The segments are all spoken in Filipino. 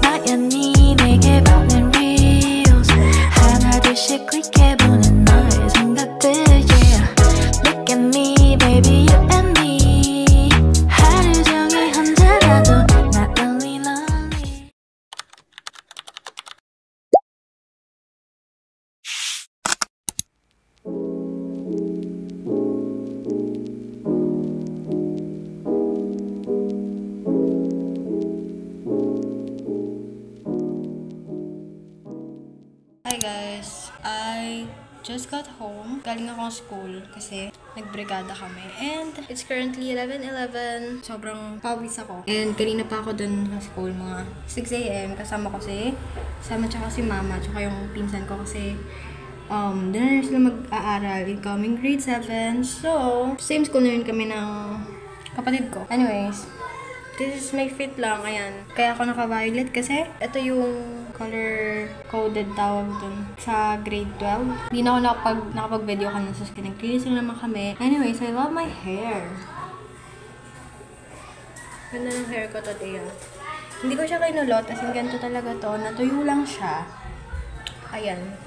나연히 내게 보낸 reels 하나 둘씩 클릭해보는 너의 생각들 yeah. Look at me baby you and me 하루 종일 혼자라도 not only lonely. Hi guys, I just got home. Galing akong school kasi nagbrigada kami. And it's currently 11:11. Sobrang pawis ako. And kanina pa ako dun sa school, mga 6 AM. Kasama tsaka si mama, tsaka yung pinsan ko kasi dun na sila mag-aaral. Incoming grade 7. So, same school na rin kami ng kapatid ko. Anyways, this is my fit lang, ayan. Kaya ako naka-violet kasi ito yung color-coded tawag dun sa grade 12. Hindi na ako nakapag-video kanina sa skin. Nag-cleansing naman kami. Anyways, I love my hair. Ganda ng hair ko today, ah. Hindi ko siya kinulot, as in ganito talaga to. Natuyo lang siya. Ayan.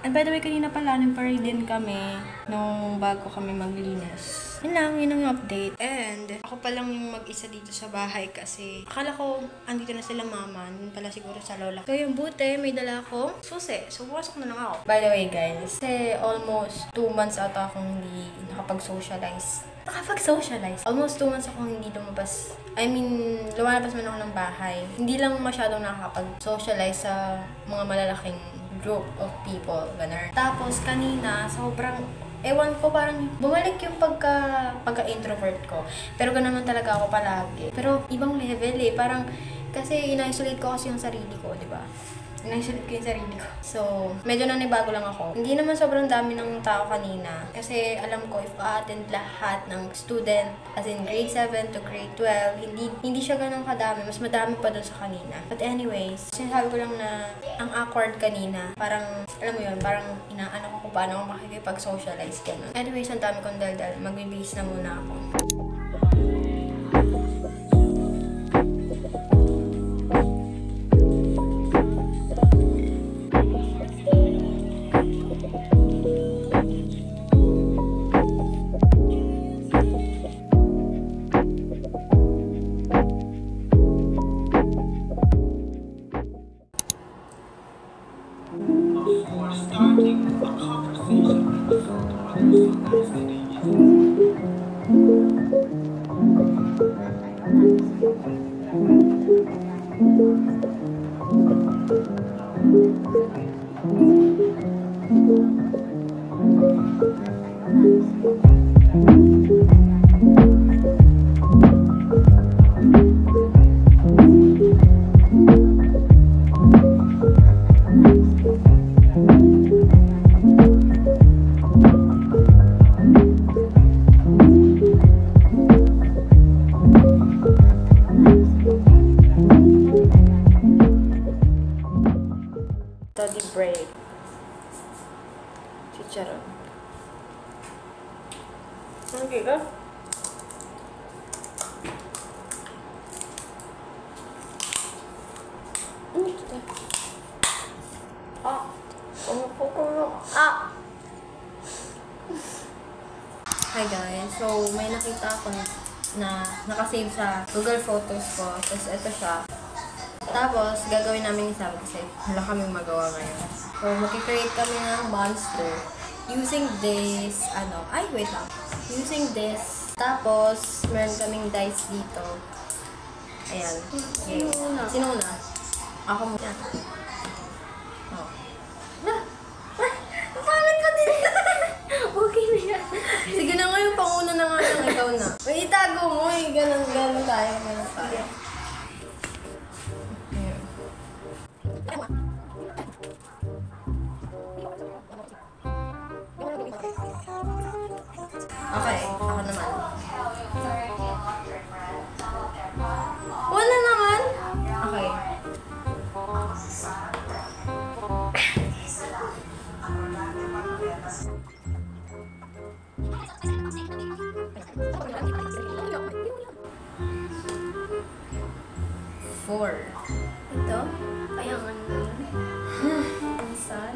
And by the way, kanina pala, nag-parade din kami nung bago kami maglinis. Yun lang, yun ang update. And ako pa lang yung mag-isa dito sa bahay kasi akala ko andito na sila mama, nun pala siguro sa lola. So yung buti, may dala akong susi. So pumasok na lang ako. By the way guys, kasi almost 2 months ata akong hindi nakapag-socialize. Almost 2 months akong hindi lumabas. I mean, lumalabas man ako ng bahay. Hindi lang masyadong nakakapag-socialize sa mga malalaking group of people, ganun. Tapos kanina, sobrang, ewan ko, parang bumalik yung pagka-introvert ko. Pero ganun naman talaga ako palagi. Pero ibang level eh, parang, kasi ina-isolate ko kasi yung sarili ko, di ba? Ina-isolate ko yung sarili ko. So, medyo nanibago lang ako. Hindi naman sobrang dami ng tao kanina. Kasi alam ko, if a-attend lahat ng student, as in grade 7 to grade 12, hindi siya ganun kadami. Mas madami pa dun sa kanina. But anyways, sinasabi ko lang na ang awkward kanina. Parang, alam mo yun, parang inaano ko kung paano ako makikipag-socialize ganun. Anyways, ang dami kong daldal. Magbibihis na muna ako. Before starting a conversation with Study break. Chicharon. Okay ka? Hi guys, so may nakita ako na nakasave sa Google Photos ko. Tapos ito siya. Tapos gagawin namin isa kasi wala kaming magawa ngayon. So magki-create kami ng monster using this, wait lang. Using this. Tapos meron kaming dice dito. Ayan. Okay. Sino una? Ako muna. Oh. Pangit ko din. Okay na yan. Sige na nga yung panguna na nga lang. Ikaw na. May itago mo eh. Ganun tayo. Okay, ako naman. Wala naman. Okay. 4. Ito? Kaya nga naman. Ang sad.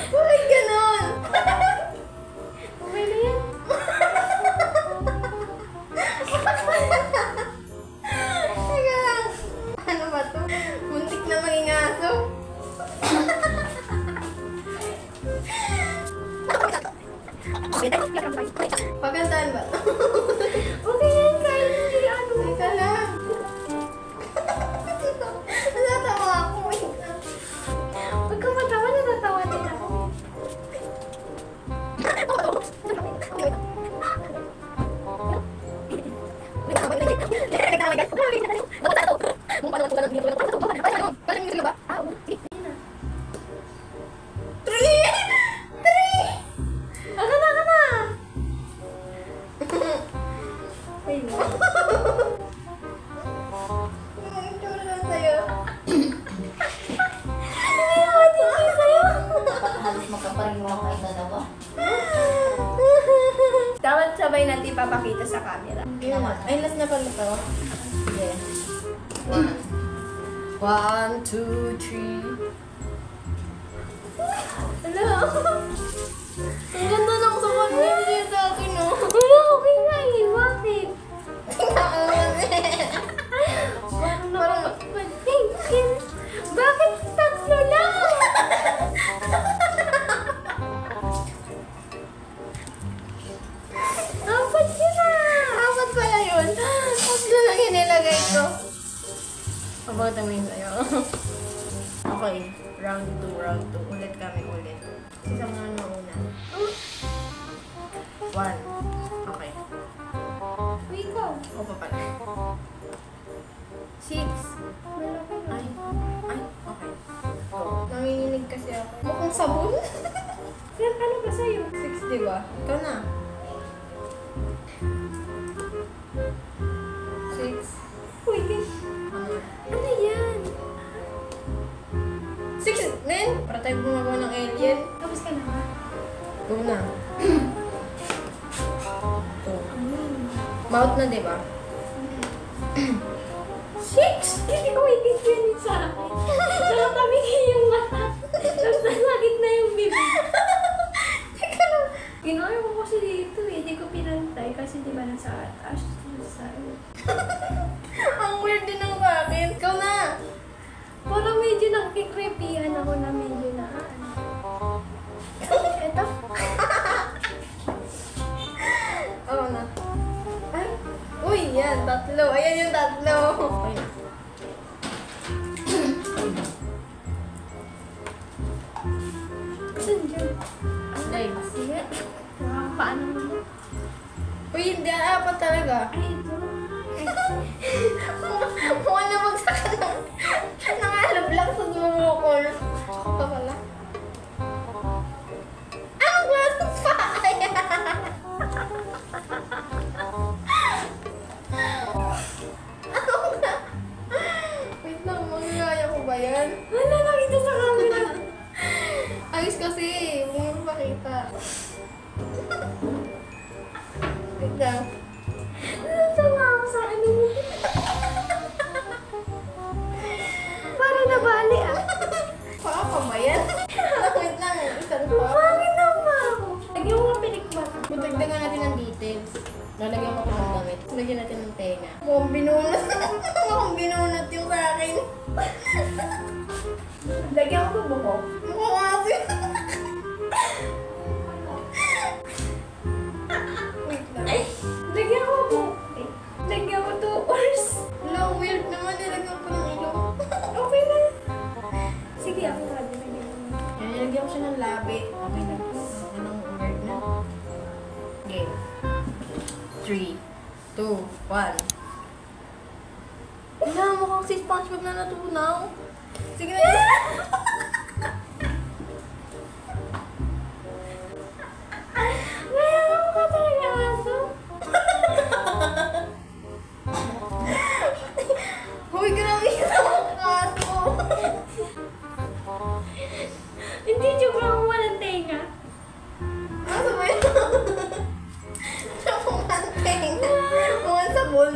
Bakit ganon? Okay na yan. Teka lang. Ano ba to? Muntik na maging aso. Pagandahan ba? Okay yan, kaya hindi ano. Teka lang. Natatawa ako. Huwag ka matawa, natatawa din ako. Halos magkapareho ang kayo dalawa. Dapat sabay natin ipapakita sa camera. Ay, last na pala to. Yes. 1, 2, 3. Hello? Ang ganda ng sapat mo yung sa akin, no? Hello, okay nga eh. Bakit? Parang napapatingin. Bakit tatlo lang? Apat yun ah! Apat pala yun. Tatlo lang yung nilagay ko. About mo yun sa'yo. Okay. Round 2. Ulit kami ulit. Isang nga mauna. 1. Okay. Ikaw. O pa pala. 6. Malaki na. Ay, okay. Go. Nanginginig kasi ako. Mukhang sabon. Sir, ano ba sa'yo? 6, diba? Ikaw na. 6. Uy, ano yan? 6, men! Para tayo gumagawa ng alien. Tapos ka na ba? Go na. 2. Mouth na, diba? 6! Hindi ko itigyan sa akin. Nakatabi yung mata. Tapos nasakit na yung bibig. Teka lang. Ginawa ko kasi dito eh. Hindi ko pinantay kasi di ba nasa atas. Ang weird din ng akin. Ikaw na! Parang medyo nakikrepihan ako na medyo na ano. Ito? Oo na. Ay! Uy, yan. 3. Ayan yung 3. Okay na. Saan dyan? Legs. Sige. Paano mo? Uy, hindi. 4 talaga. Ay, ito. Mukha na magsak ng nangalablang sa bumukol. Ako pa pala. Ang gano'n pa! Ano nga? Wait lang, magagaya ko ba yan? Wala nakita sa camera. Ayos kasi, hindi mo makita. Wait lang. Natawa ako sa ano mo. Para nabali ah. Paa pa ba yan? Wait lang, isang pa. Bakit naman ako? Lagyan mo nga pinikmat. Matagdagan natin ng details. Lalagyan ko ng damit. Lagyan natin ng tenga. Mukhang binunot. Mukhang binunot yung sa akin. Lagyan ko buko. Mukha kasi. Wait lang. Lagyan ko buko. Lagyan ko 2 hours. Wala, weird naman. Nilagyan ko ng ilong. Okay na. Sige, ako nga din. Yan, nilagyan ko siya ng labi. Okay na. Anong weird na? Game. 3, 2, 1. Wala, mukhang si SpongeBob na natunaw. Sige na yun. Mayroon ka talaga aso. Huwag ka nang isa ang aso. Hindi joke lang kung walang tenga. Aso ba yun? Walang tenga. Walang sabon.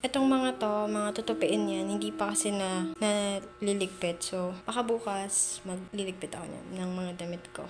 Itong mga tutupiin yan, hindi pa kasi naliligpit. So, baka bukas, magliligpit ako ng mga damit ko.